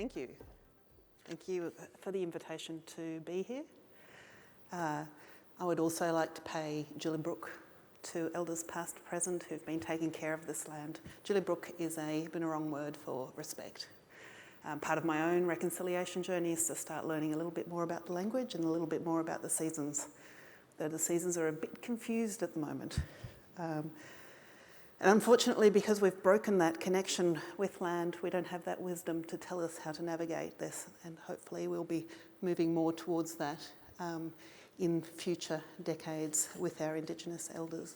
thank you. Thank you for the invitation to be here. I would also like to pay Gillibrooke to elders past, present, who've been taking care of this land. Gillibrooke is a Bunurong word for respect. Part of my own reconciliation journey is to start learning a little bit more about the language and a little bit more about the seasons. Though the seasons are a bit confused at the moment. And unfortunately, because we've broken that connection with land, we don't have that wisdom to tell us how to navigate this, and hopefully we'll be moving more towards that in future decades with our Indigenous elders.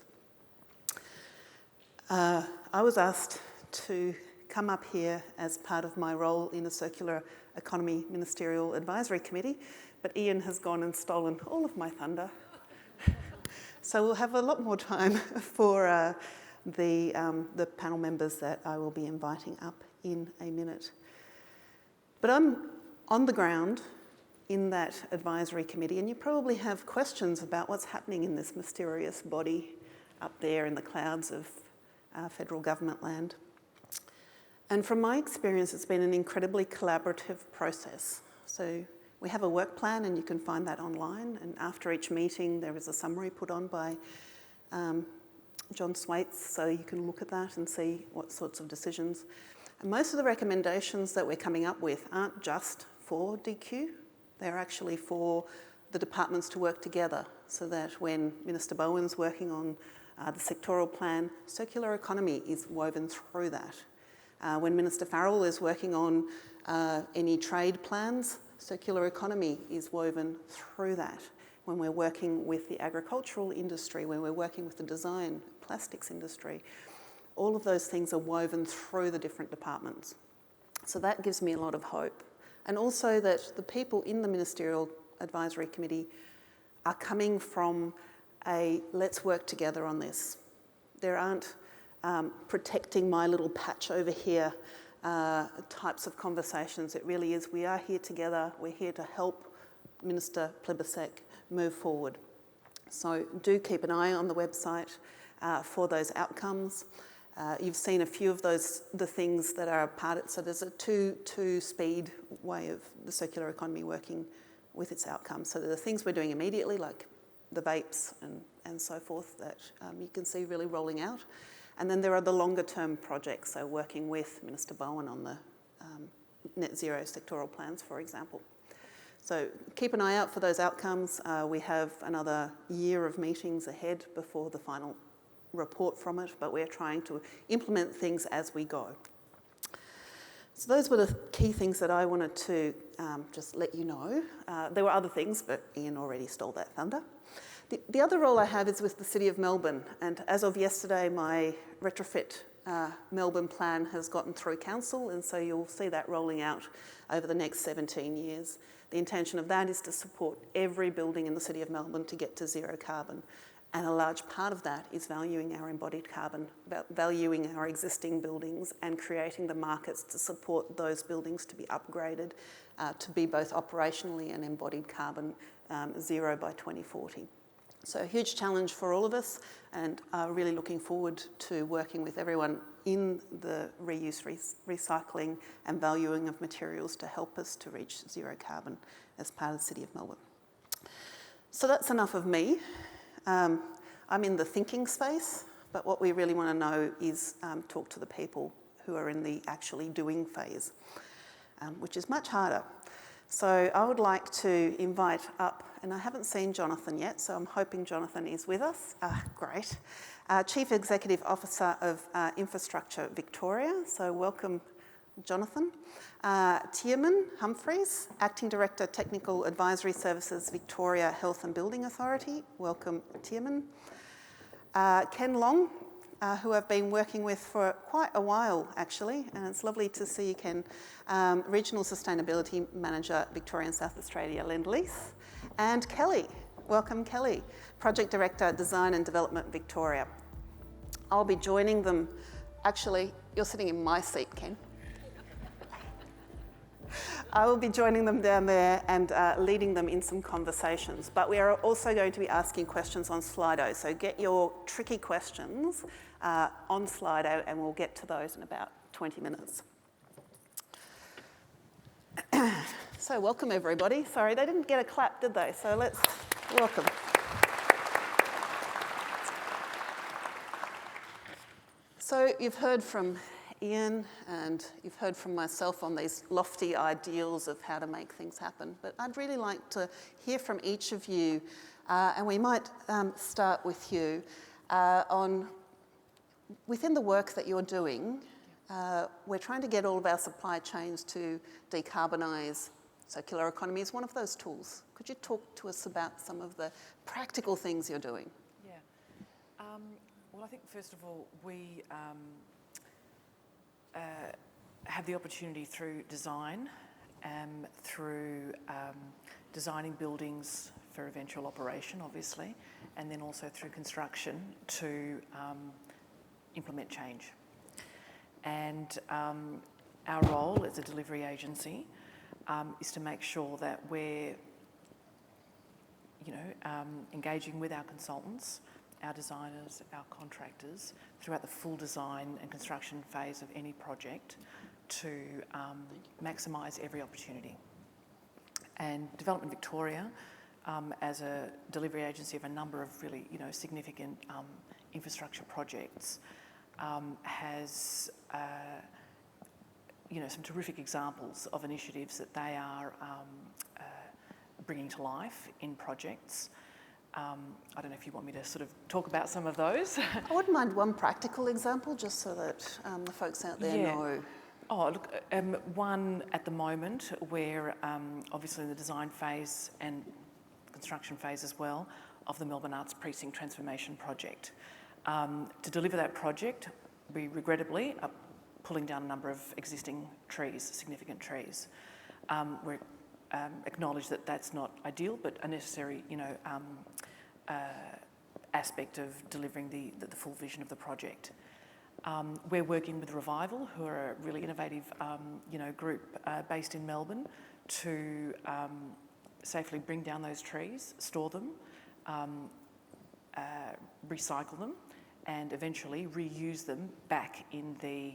I was asked to come up here as part of my role in a Circular Economy Ministerial Advisory Committee, but Ian has gone and stolen all of my thunder. So we'll have a lot more time for the panel members that I will be inviting up in a minute. But I'm on the ground in that advisory committee, and you probably have questions about what's happening in this mysterious body up there in the clouds of federal government land. And from my experience, it's been an incredibly collaborative process. So we have a work plan, and you can find that online, and after each meeting there is a summary put on by John Swaits, so you can look at that and see what sorts of decisions. And most of the recommendations that we're coming up with aren't just for DQ, they're actually for the departments to work together, so that when Minister Bowen's working on the sectoral plan, circular economy is woven through that. When Minister Farrell is working on any trade plans, circular economy is woven through that. When we're working with the agricultural industry, when we're working with the design, plastics industry, all of those things are woven through the different departments. So that gives me a lot of hope. And also that the people in the Ministerial Advisory Committee are coming from a let's work together on this. There aren't protecting my little patch over here types of conversations. It really is, we are here together, we're here to help Minister Plibersek move forward. So do keep an eye on the website for those outcomes. You've seen a few of the things that are part of it. So there's a two-speed way of the circular economy working with its outcomes. So there are things we're doing immediately, like the vapes and so forth, that you can see really rolling out. And then there are the longer term projects, so working with Minister Bowen on the net zero sectoral plans, for example. So keep an eye out for those outcomes. We have another year of meetings ahead before the final report from it, but we're trying to implement things as we go. So those were the key things that I wanted to just let you know. There were other things, but Ian already stole that thunder. The other role I have is with the City of Melbourne, and as of yesterday, my retrofit Melbourne plan has gotten through council, and so you'll see that rolling out over the next 17 years. The intention of that is to support every building in the City of Melbourne to get to zero carbon, and a large part of that is valuing our embodied carbon, valuing our existing buildings and creating the markets to support those buildings to be upgraded to be both operationally and embodied carbon zero by 2040. So a huge challenge for all of us, and really looking forward to working with everyone in the reuse, recycling and valuing of materials to help us to reach zero carbon as part of the City of Melbourne. So that's enough of me. I'm in the thinking space, but what we really want to know is talk to the people who are in the actually doing phase, which is much harder. So I would like to invite up, and I haven't seen Jonathan yet, so I'm hoping Jonathan is with us. Great. Chief Executive Officer of Infrastructure Victoria, so welcome Jonathan. Tiernan, Humphreys, Acting Director Technical Advisory Services, Victoria Health and Building Authority, welcome Tiernan. Ken Long, who I've been working with for quite a while actually, and it's lovely to see you, Ken. Regional Sustainability Manager, Victorian South Australia, Lendlease. And Kelly, welcome Kelly, Project Director, Design and Development, Victoria. I'll be joining them, actually, you're sitting in my seat, Ken. I will be joining them down there and leading them in some conversations. But we are also going to be asking questions on Slido. So get your tricky questions on Slido and we'll get to those in about 20 minutes. So welcome everybody. Sorry, they didn't get a clap, did they? So let's welcome. So you've heard from Ian and you've heard from myself on these lofty ideals of how to make things happen, but I'd really like to hear from each of you, and we might start with you, on within the work that you're doing, we're trying to get all of our supply chains to decarbonise. Circular economy is one of those tools. Could you talk to us about some of the practical things you're doing? Yeah. Well, I think first of all, we have the opportunity through design, through designing buildings for eventual operation, obviously, and then also through construction to implement change. And our role as a delivery agency is to make sure that we're, engaging with our consultants, our designers, our contractors throughout the full design and construction phase of any project to maximise every opportunity. And Development Victoria, as a delivery agency of a number of really, significant infrastructure projects, has some terrific examples of initiatives that they are bringing to life in projects. I don't know if you want me to sort of talk about some of those. I wouldn't mind one practical example, just so that the folks out there know. Oh, look, one at the moment where obviously in the design phase and construction phase as well of the Melbourne Arts Precinct Transformation Project. To deliver that project, we regrettably are pulling down a number of existing trees, significant trees. We acknowledge that that's not ideal, but a necessary, aspect of delivering the full vision of the project. We're working with Revival, who are a really innovative, group based in Melbourne, to safely bring down those trees, store them, recycle them, and eventually reuse them back in the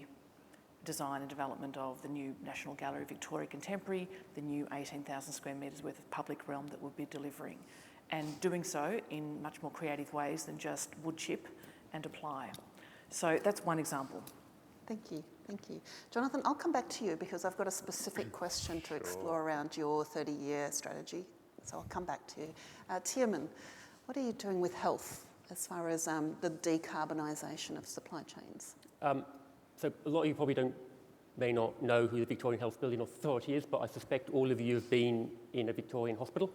design and development of the new National Gallery of Victoria Contemporary, the new 18,000 square metres worth of public realm that we'll be delivering, and doing so in much more creative ways than just wood chip and apply. So that's one example. Thank you, thank you. Jonathan, I'll come back to you because I've got a specific question to explore around your 30-year strategy, so I'll come back to you. Tiernan, what are you doing with health as far as the decarbonisation of supply chains? So a lot of you probably may not know who the Victorian Health Building Authority is, but I suspect all of you have been in a Victorian hospital,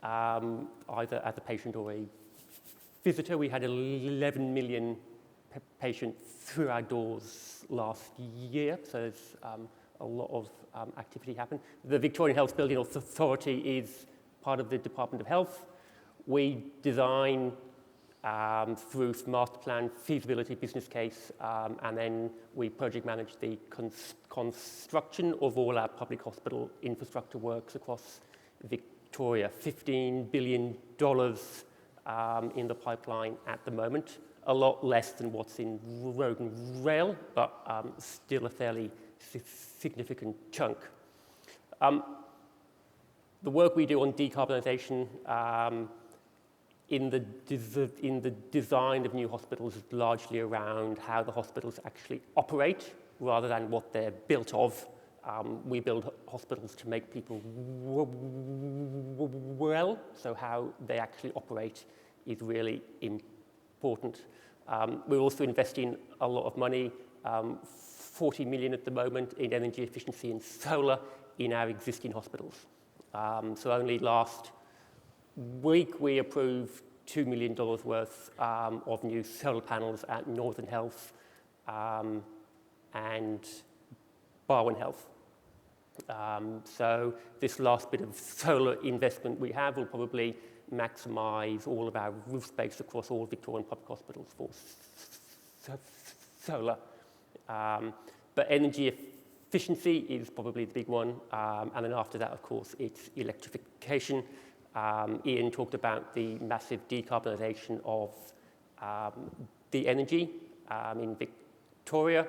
either as a patient or a visitor. We had 11 million patients through our doors last year, so there's a lot of activity happened. The Victorian Health Building Authority is part of the Department of Health. We design through master plan, feasibility, business case, and then we project manage the construction of all our public hospital infrastructure works across Victoria. $15 billion in the pipeline at the moment. A lot less than what's in road and rail, but still a fairly significant chunk. The work we do on decarbonisation in the design of new hospitals is largely around how the hospitals actually operate rather than what they're built of. We build hospitals to make people well, so how they actually operate is really important. We're also investing a lot of money, 40 million at the moment, in energy efficiency and solar in our existing hospitals. So only last week we approved $2 million worth of new solar panels at Northern Health and Barwon Health. So this last bit of solar investment we have will probably maximise all of our roof space across all Victorian public hospitals for solar. But energy efficiency is probably the big one, and then after that, of course, it's electrification. Ian talked about the massive decarbonisation of the energy in Victoria.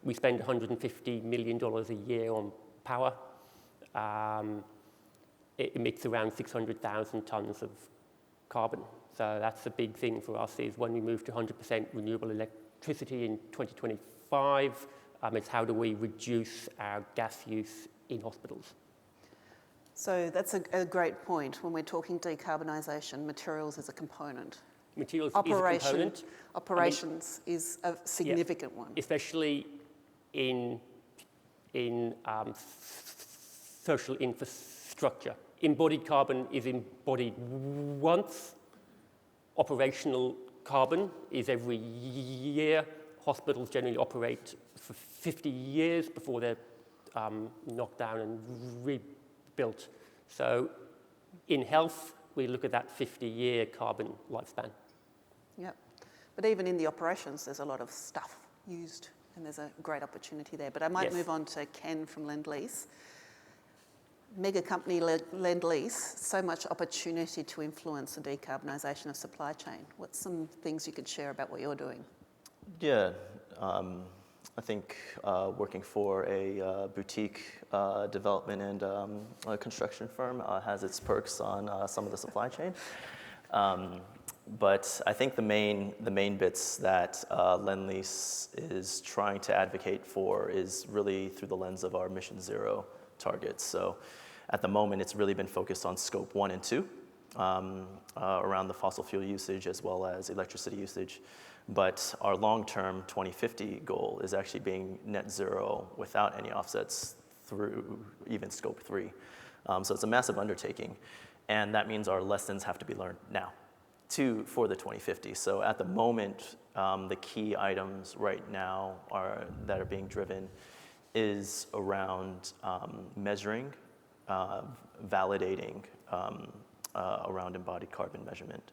We spend $150 million a year on power. it emits around 600,000 tonnes of carbon. So that's a big thing for us, is when we move to 100% renewable electricity in 2025, it's how do we reduce our gas use in hospitals. So that's a great point. When we're talking decarbonisation, materials is a component. Materials is a component. Operations is a significant one. Especially in social infrastructure. Embodied carbon is embodied once. Operational carbon is every year. Hospitals generally operate for 50 years before they're knocked down and rebuilt. So in health, we look at that 50-year carbon lifespan. Yep. But even in the operations, there's a lot of stuff used, and there's a great opportunity there. But I might move on to Ken from Lendlease. Mega company Lendlease, so much opportunity to influence the decarbonisation of supply chain. What's some things you could share about what you're doing? Yeah, I think working for a boutique development and a construction firm has its perks on some of the supply chain. But I think the main bits that Lendlease is trying to advocate for is really through the lens of our Mission Zero targets. So at the moment, it's really been focused on Scope 1 and 2, around the fossil fuel usage as well as electricity usage. But our long-term 2050 goal is actually being net zero without any offsets through even Scope 3. So it's a massive undertaking. And that means our lessons have to be learned now for the 2050. So at the moment, the key items right now that are being driven is around measuring, validating around embodied carbon measurement.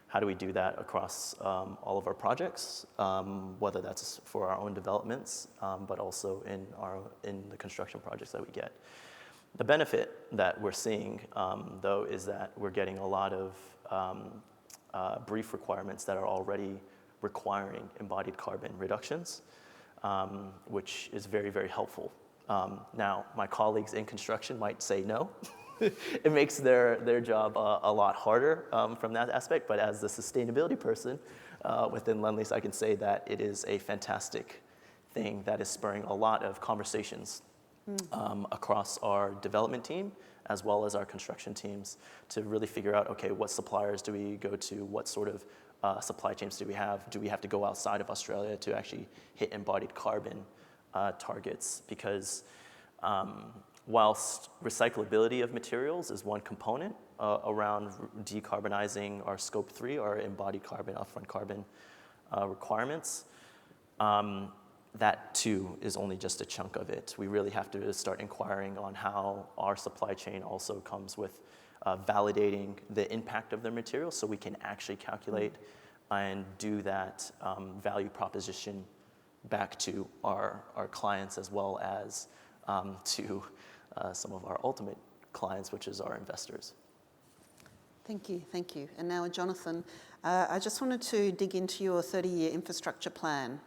How do we do that across all of our projects, whether that's for our own developments, but also in the construction projects that we get. The benefit that we're seeing, though, is that we're getting a lot of brief requirements that are already requiring embodied carbon reductions, which is very, very helpful. Now, my colleagues in construction might say no. It makes their job a lot harder from that aspect, but as the sustainability person within Lendlease, I can say that it is a fantastic thing that is spurring a lot of conversations across our development team as well as our construction teams to really figure out, okay, what suppliers do we go to? What sort of supply chains do we have? Do we have to go outside of Australia to actually hit embodied carbon targets? Because whilst recyclability of materials is one component around decarbonizing our Scope 3, our embodied carbon, upfront carbon requirements, that too is only just a chunk of it. We really have to start inquiring on how our supply chain also comes with validating the impact of their materials so we can actually calculate and do that value proposition back to our clients as well as to some of our ultimate clients, which is our investors. Thank you. And now, Jonathan, I just wanted to dig into your 30-year infrastructure plan.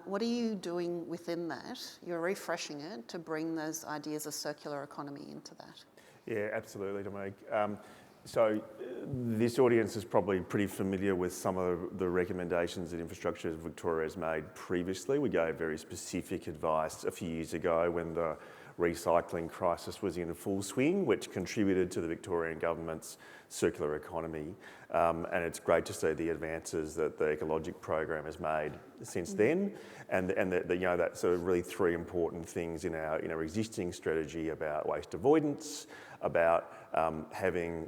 What are you doing within that? You're refreshing it to bring those ideas of circular economy into that. Yeah, absolutely, Dominique. So this audience is probably pretty familiar with some of the recommendations that Infrastructure Victoria has made previously. We gave very specific advice a few years ago when the recycling crisis was in full swing, which contributed to the Victorian government's circular economy. And it's great to see the advances that the ecologiQ program has made since then. And that's sort of really three important things in our existing strategy about waste avoidance, about having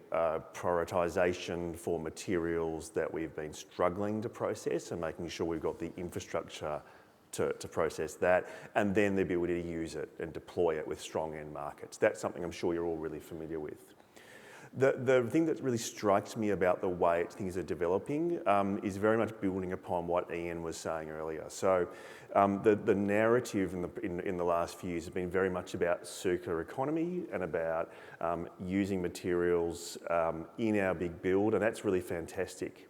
prioritisation for materials that we've been struggling to process and making sure we've got the infrastructure to process that, and then the ability to use it and deploy it with strong end markets. That's something I'm sure you're all really familiar with. The thing that really strikes me about the way things are developing is very much building upon what Ian was saying earlier. So the narrative in the last few years has been very much about circular economy and about using materials in our big build, and that's really fantastic.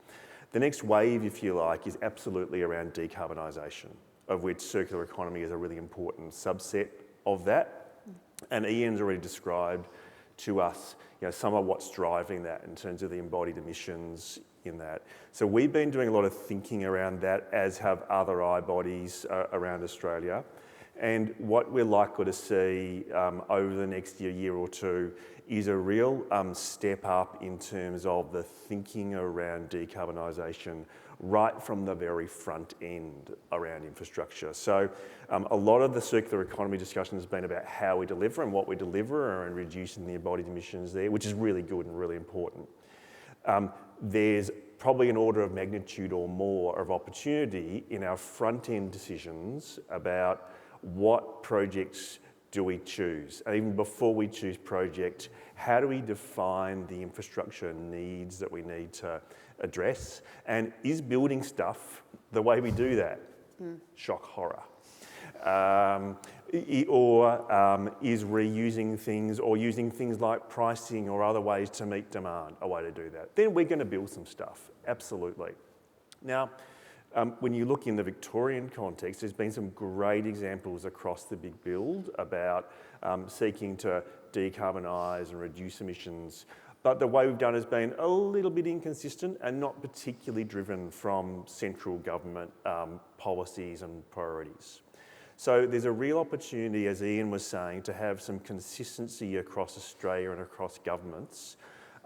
The next wave, if you like, is absolutely around decarbonisation, of which circular economy is a really important subset of that. And Ian's already described to us, some of what's driving that in terms of the embodied emissions in that. So we've been doing a lot of thinking around that, as have other eye bodies around Australia. And what we're likely to see over the next year or two is a real step up in terms of the thinking around decarbonisation right from the very front end around infrastructure. So a lot of the circular economy discussion has been about how we deliver and what we deliver and reducing the embodied emissions there, which is really good and really important. There's probably an order of magnitude or more of opportunity in our front end decisions about what projects do we choose? And even before we choose project, how do we define the infrastructure needs that we need to address? And is building stuff the way we do that? Shock horror. Or is reusing things or using things like pricing or other ways to meet demand a way to do that? Then we're going to build some stuff, absolutely. Now, when you look in the Victorian context, there's been some great examples across the big build about seeking to decarbonise and reduce emissions. But the way we've done has been a little bit inconsistent and not particularly driven from central government policies and priorities. So there's a real opportunity, as Ian was saying, to have some consistency across Australia and across governments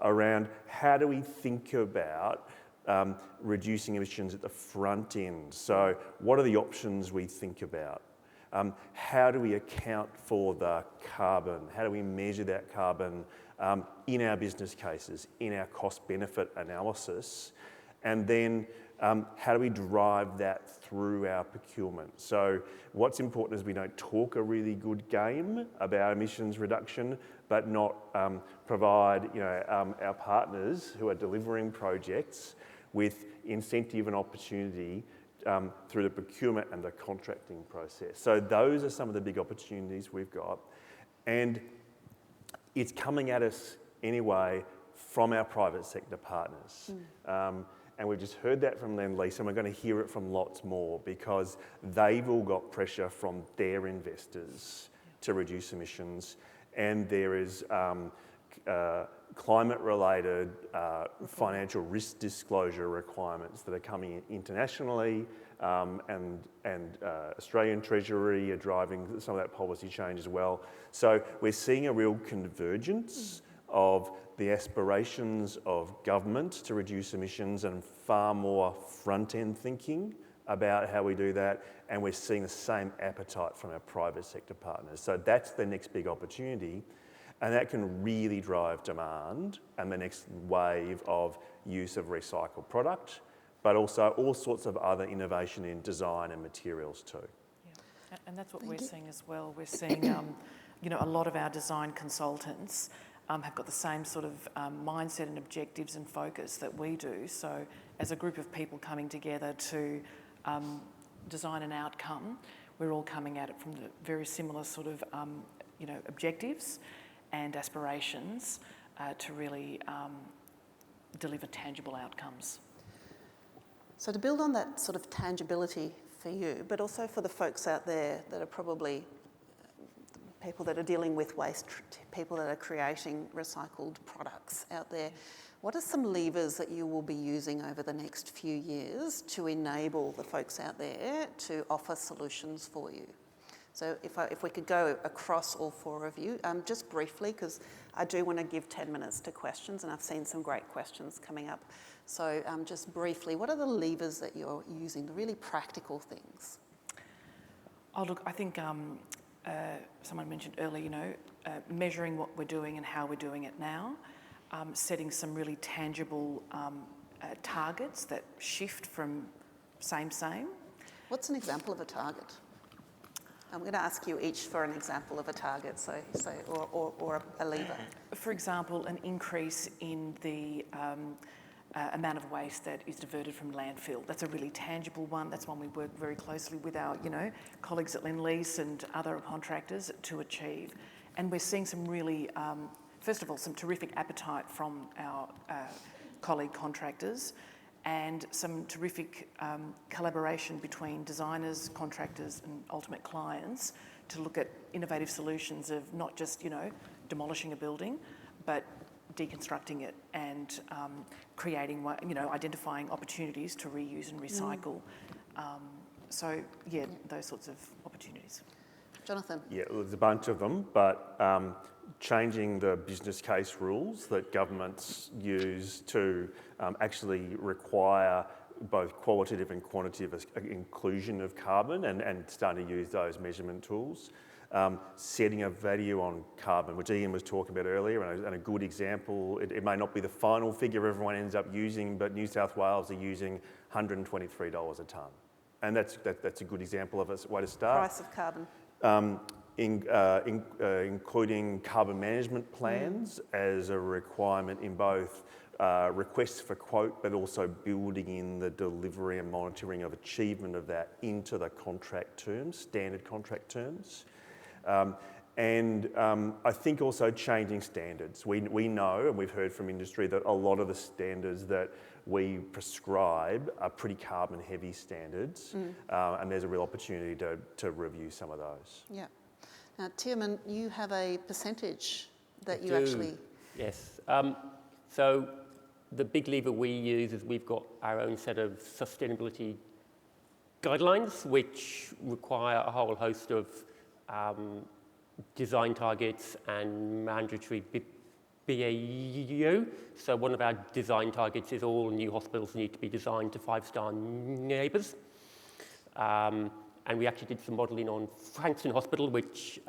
around how do we think about reducing emissions at the front end. So what are the options we think about? How do we account for the carbon? How do we measure that carbon in our business cases, in our cost-benefit analysis? And then how do we drive that through our procurement? So what's important is we don't talk a really good game about emissions reduction, but not provide our partners who are delivering projects with incentive and opportunity through the procurement and the contracting process. So those are some of the big opportunities we've got. And it's coming at us anyway from our private sector partners. And we've just heard that from Lendlease, and we're going to hear it from lots more because they've all got pressure from their investors to reduce emissions. And there is climate-related financial risk disclosure requirements that are coming in internationally, and Australian Treasury are driving some of that policy change as well. So we're seeing a real convergence of the aspirations of government to reduce emissions and far more front-end thinking about how we do that, and we're seeing the same appetite from our private sector partners. So that's the next big opportunity. And that can really drive demand and the next wave of use of recycled product, but also all sorts of other innovation in design and materials too. Yeah, and that's what we're seeing as well. We're seeing, a lot of our design consultants have got the same sort of mindset and objectives and focus that we do. So as a group of people coming together to design an outcome, we're all coming at it from the very similar sort of, objectives and aspirations to really deliver tangible outcomes. So to build on that sort of tangibility for you, but also for the folks out there that are probably people that are dealing with waste, people that are creating recycled products out there, what are some levers that you will be using over the next few years to enable the folks out there to offer solutions for you? So if we could go across all four of you, just briefly, because I do want to give 10 minutes to questions, and I've seen some great questions coming up. So just briefly, what are the levers that you're using, the really practical things? Oh, look, I think someone mentioned earlier, measuring what we're doing and how we're doing it now, setting some really tangible targets that shift from same. What's an example of a target? I'm going to ask you each for an example of a target, or a lever. For example, an increase in the amount of waste that is diverted from landfill. That's a really tangible one. That's one we work very closely with our, colleagues at Lendlease and other contractors to achieve. And we're seeing some really, first of all, some terrific appetite from our colleague contractors, and some terrific collaboration between designers, contractors and ultimate clients to look at innovative solutions of not just, demolishing a building, but deconstructing it and creating, identifying opportunities to reuse and recycle. So, yeah, those sorts of opportunities. Jonathan? Yeah, well, there's a bunch of them, but changing the business case rules that governments use to actually require both qualitative and quantitative inclusion of carbon and starting to use those measurement tools. Setting a value on carbon, which Ian was talking about earlier, and a good example, it may not be the final figure everyone ends up using, but New South Wales are using $123 a tonne. And that's a good example of a way to start. Price of carbon. Including carbon management plans as a requirement in both requests for quote, but also building in the delivery and monitoring of achievement of that into the contract terms, standard contract terms. I think also changing standards. We know, and we've heard from industry, that a lot of the standards that we prescribe are pretty carbon heavy standards, and there's a real opportunity to review some of those. Yeah. Now, Tiernan, you have a percentage that you do. actually... Yes. So the big lever we use is we've got our own set of sustainability guidelines, which require a whole host of design targets and mandatory BAU. So one of our design targets is all new hospitals need to be designed to 5-star neighbours. And we actually did some modelling on Frankston Hospital, which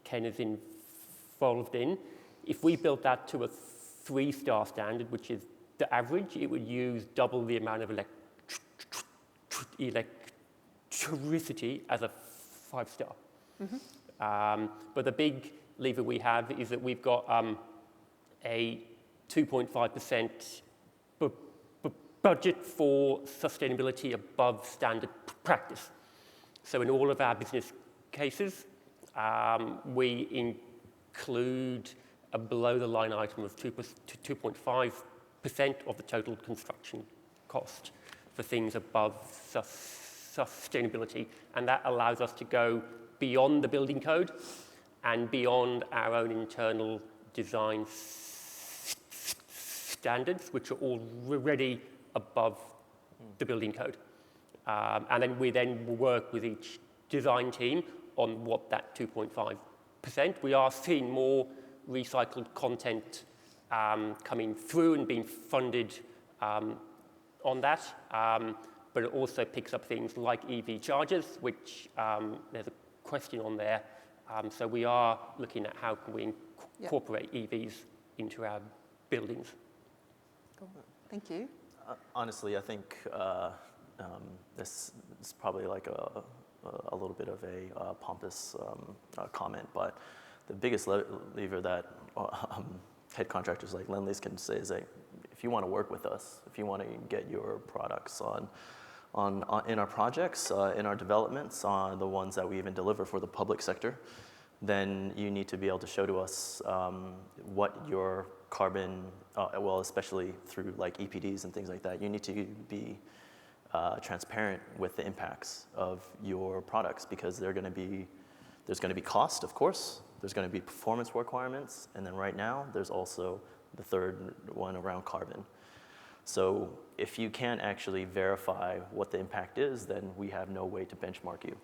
Ken is involved in. If we built that to a 3-star standard, which is the average, it would use double the amount of electricity as a 5-star. But the big lever we have is that we've got a 2.5% budget for sustainability above standard practice. So in all of our business cases, we include a below-the-line item of 2.5% of the total construction cost for things above sustainability. And that allows us to go beyond the building code and beyond our own internal design standards, which are already above the building code. And then we work with each design team on what that 2.5%. We are seeing more recycled content coming through and being funded on that. But it also picks up things like EV chargers, which there's a question on there. So we are looking at how can we incorporate EVs into our buildings. Cool. Thank you. Honestly, I think this is probably like a little bit of a pompous comment, but the biggest lever that head contractors like Lendlease can say is that if you want to work with us, if you want to get your products in our projects, in our developments, the ones that we even deliver for the public sector, then you need to be able to show to us what your carbon, well, especially through like EPDs and things like that, you need to be transparent with the impacts of your products, because there's going to be cost, of course, there's going to be performance requirements, and then right now there's also the third one around carbon. So if you can't actually verify what the impact is, then we have no way to benchmark you.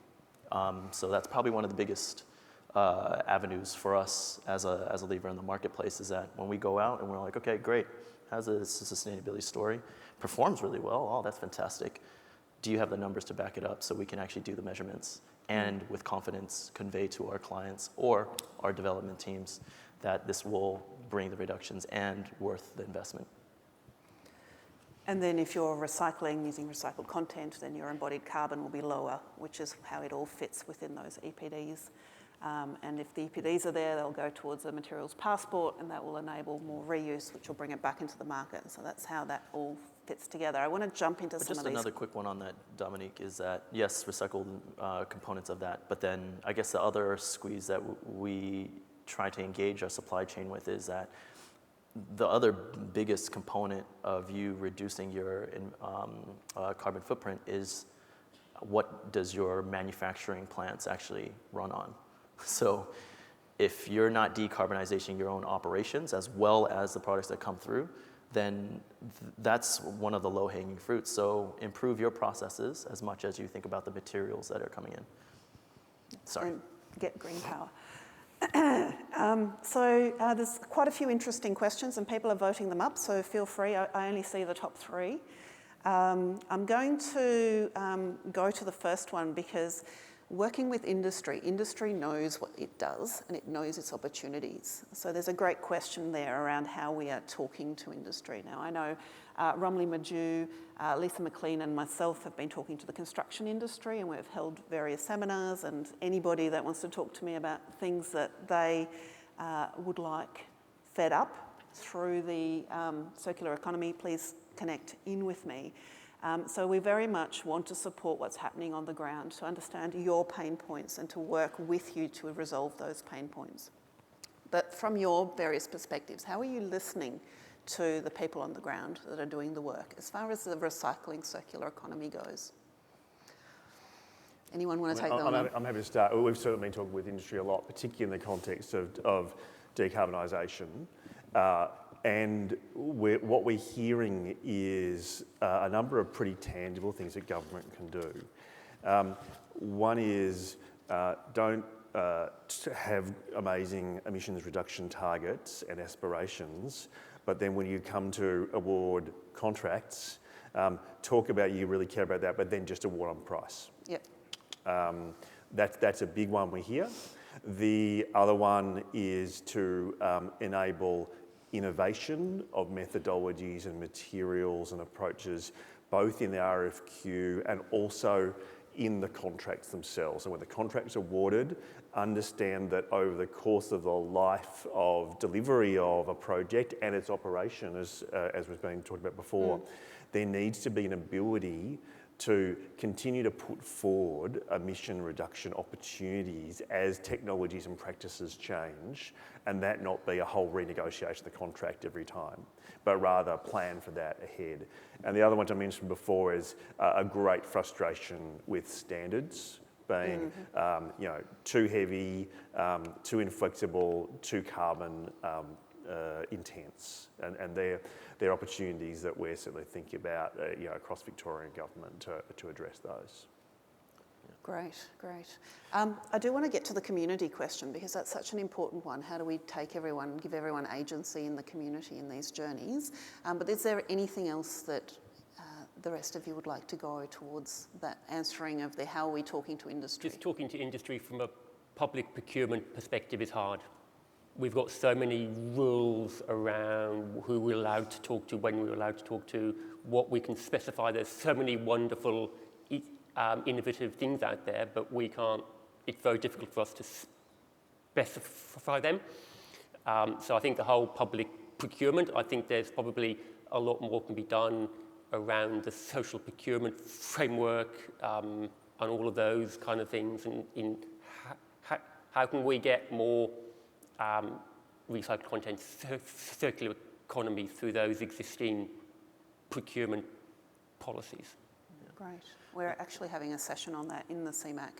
So that's probably one of the biggest avenues for us as a leader in the marketplace, is that when we go out and we're like, okay, great, how's this sustainability story? Performs really well, oh, that's fantastic. Do you have the numbers to back it up so we can actually do the measurements and with confidence convey to our clients or our development teams that this will bring the reductions and worth the investment? And then if you're recycling using recycled content, then your embodied carbon will be lower, which is how it all fits within those EPDs. And if the EPDs are there, they'll go towards a materials passport, and that will enable more reuse, which will bring it back into the market. So that's how that all fits together. I want to jump into some of these. Just another quick one on that, Dominique, is that, yes, recycled components of that, but then I guess the other squeeze that we try to engage our supply chain with is that the other biggest component of you reducing your carbon footprint is what does your manufacturing plants actually run on. So if you're not decarbonizing your own operations as well as the products that come through, then that's one of the low-hanging fruits. So improve your processes as much as you think about the materials that are coming in. Sorry. And get green power. There's quite a few interesting questions and people are voting them up, so feel free. I only see the top 3. I'm going to go to the first one because working with industry knows what it does and it knows its opportunities. So there's a great question there around how we are talking to industry. Now I know Romilly Maju, Lisa McLean and myself have been talking to the construction industry and we've held various seminars, and anybody that wants to talk to me about things that they would like fed up through the circular economy, please connect in with me. So we very much want to support what's happening on the ground, to understand your pain points and to work with you to resolve those pain points. But from your various perspectives, how are you listening to the people on the ground that are doing the work as far as the recycling circular economy goes? Anyone want to take that one? I'm happy to start. We've certainly been talking with industry a lot, particularly in the context of decarbonisation. And what we're hearing is a number of pretty tangible things that government can do. One is don't have amazing emissions reduction targets and aspirations, but then when you come to award contracts, talk about you really care about that, but then just award on price. Yep. That's a big one we hear. The other one is to enable innovation of methodologies and materials and approaches, both in the RFQ and also in the contracts themselves. And when the contract's awarded, understand that over the course of the life of delivery of a project and its operation, as was being talked about before, there needs to be an ability to continue to put forward emission reduction opportunities as technologies and practices change, and that not be a whole renegotiation of the contract every time, but rather plan for that ahead. And the other one I mentioned before is a great frustration with standards being too heavy, too inflexible, too carbon intense, and they're opportunities that we're certainly thinking about across Victorian government to address those. Great. I do want to get to the community question because that's such an important one. How do we take everyone, give everyone agency in the community in these journeys? But is there anything else that the rest of you would like to go towards that answering of the how are we talking to industry? Just talking to industry from a public procurement perspective is hard. We've got so many rules around who we're allowed to talk to, when we're allowed to talk to, what we can specify. There's so many wonderful, innovative things out there, but we can't, it's very difficult for us to specify them. So I think the whole public procurement, I think there's probably a lot more can be done around the social procurement framework and all of those kind of things. And in how can we get more recycled content, circular economy through those existing procurement policies. Great. We're actually having a session on that in the CMAC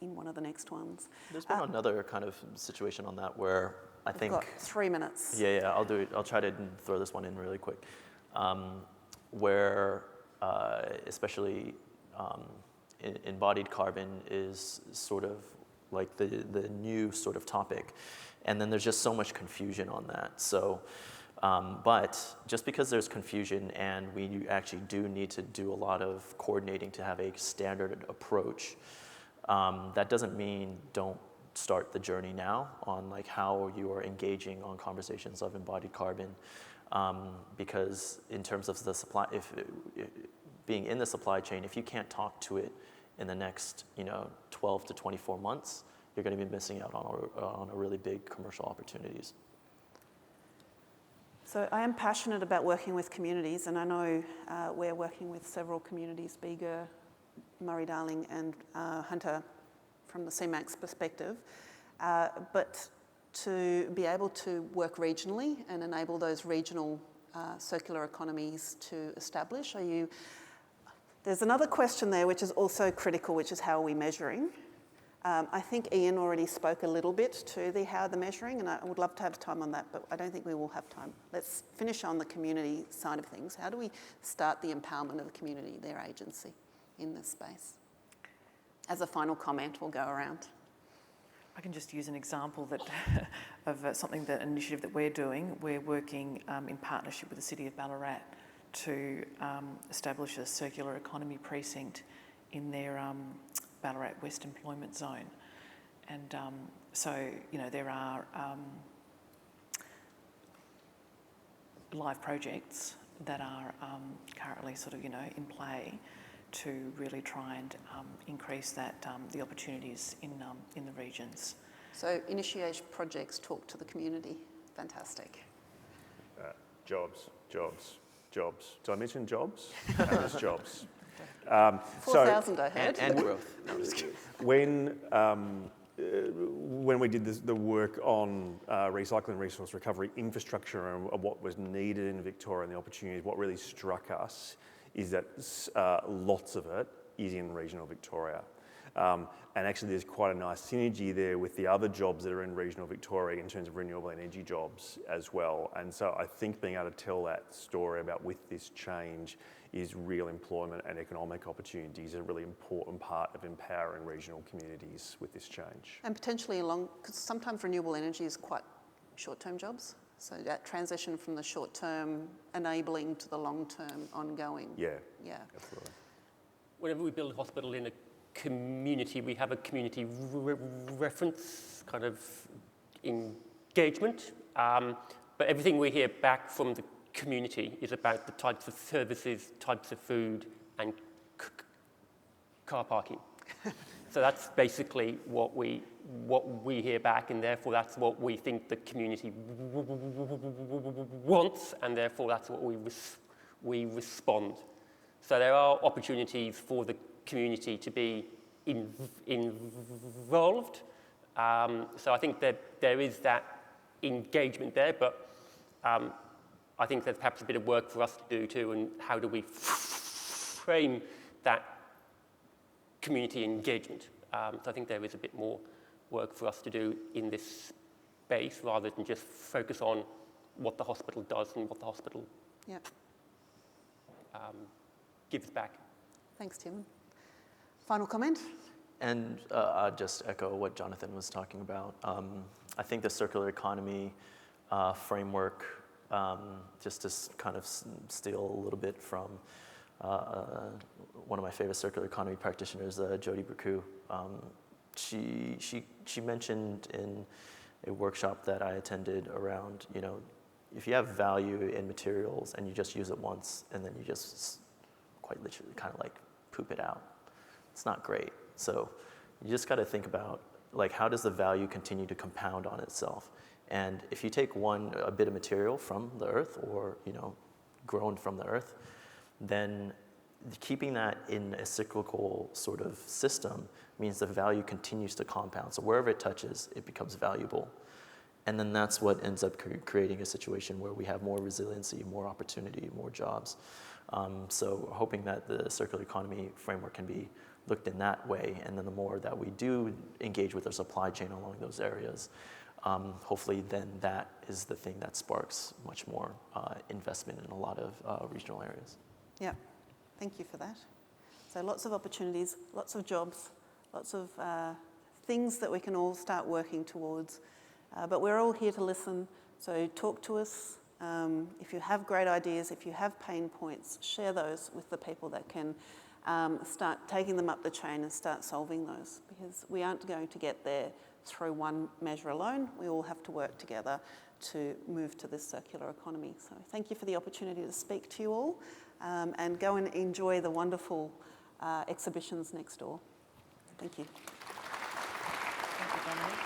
in one of the next ones. There's been another kind of situation on that where I think... We've got 3 minutes. Yeah, I'll do it. I'll try to throw this one in really quick. Where especially embodied carbon is sort of like the new sort of topic. And then there's just so much confusion on that. So, but just because there's confusion and we actually do need to do a lot of coordinating to have a standard approach, that doesn't mean don't start the journey now on like how you are engaging on conversations of embodied carbon. Because in terms of the supply, being in the supply chain, if you can't talk to it in the next 12 to 24 months, you're going to be missing out on a really big commercial opportunities. So I am passionate about working with communities, and I know we're working with several communities, Bega, Murray-Darling and Hunter from the CMAC's perspective. But to be able to work regionally and enable those regional circular economies to establish, there's another question there which is also critical, which is how are we measuring? I think Ian already spoke a little bit to the measuring, and I would love to have time on that, but I don't think we will have time. Let's finish on the community side of things. How do we start the empowerment of the community, their agency in this space? As a final comment, we'll go around. I can just use an example that of an initiative that we're doing. We're working in partnership with the City of Ballarat to establish a circular economy precinct in their Ballarat West Employment Zone. And so, there are live projects that are currently in play to really try and increase that the opportunities in the regions. So initiate projects, talk to the community. Fantastic. Jobs. Did I mention jobs? There's jobs. 4,000 I heard. And growth. No, I'm just kidding. When we did the work on recycling resource recovery infrastructure and what was needed in Victoria and the opportunities, what really struck us is that lots of it is in regional Victoria. And actually there's quite a nice synergy there with the other jobs that are in regional Victoria in terms of renewable energy jobs as well. And so I think being able to tell that story about with this change is real employment and economic opportunities a really important part of empowering regional communities with this change. And potentially because sometimes renewable energy is quite short-term jobs. So that transition from the short-term enabling to the long-term ongoing. Yeah, absolutely. Whenever we build a hospital in a community, we have a community reference kind of engagement. But everything we hear back from the community is about the types of services, types of food, and car parking. So that's basically what we hear back, and therefore that's what we think the community wants, and therefore that's what we respond. So there are opportunities for the community to be involved. So I think that there is that engagement there, but I think there's perhaps a bit of work for us to do too, and how do we frame that community engagement. So I think there is a bit more work for us to do in this space rather than just focus on what the hospital does and what the hospital gives back. Thanks, Tim. Final comment? And I'll just echo what Jonathan was talking about. I think the circular economy framework, just to kind of steal a little bit from one of my favorite circular economy practitioners, Jody Bracu. She mentioned in a workshop that I attended around, if you have value in materials and you just use it once and then you just quite literally kind of like poop it out, it's not great. So you just got to think about how does the value continue to compound on itself? And if you take a bit of material from the earth or, grown from the earth, then keeping that in a cyclical sort of system means the value continues to compound. So wherever it touches, it becomes valuable. And then that's what ends up creating a situation where we have more resiliency, more opportunity, more jobs. So hoping that the circular economy framework can be looked in that way. And then the more that we do engage with our supply chain along those areas, hopefully then that is the thing that sparks much more investment in a lot of regional areas. Yeah, thank you for that. So lots of opportunities, lots of jobs, lots of things that we can all start working towards. But we're all here to listen, so talk to us. If you have great ideas, if you have pain points, share those with the people that can start taking them up the chain and start solving those, because we aren't going to get there through one measure alone. We all have to work together to move to this circular economy. So thank you for the opportunity to speak to you all, and go and enjoy the wonderful exhibitions next door. Thank you. Thank you, Dominique.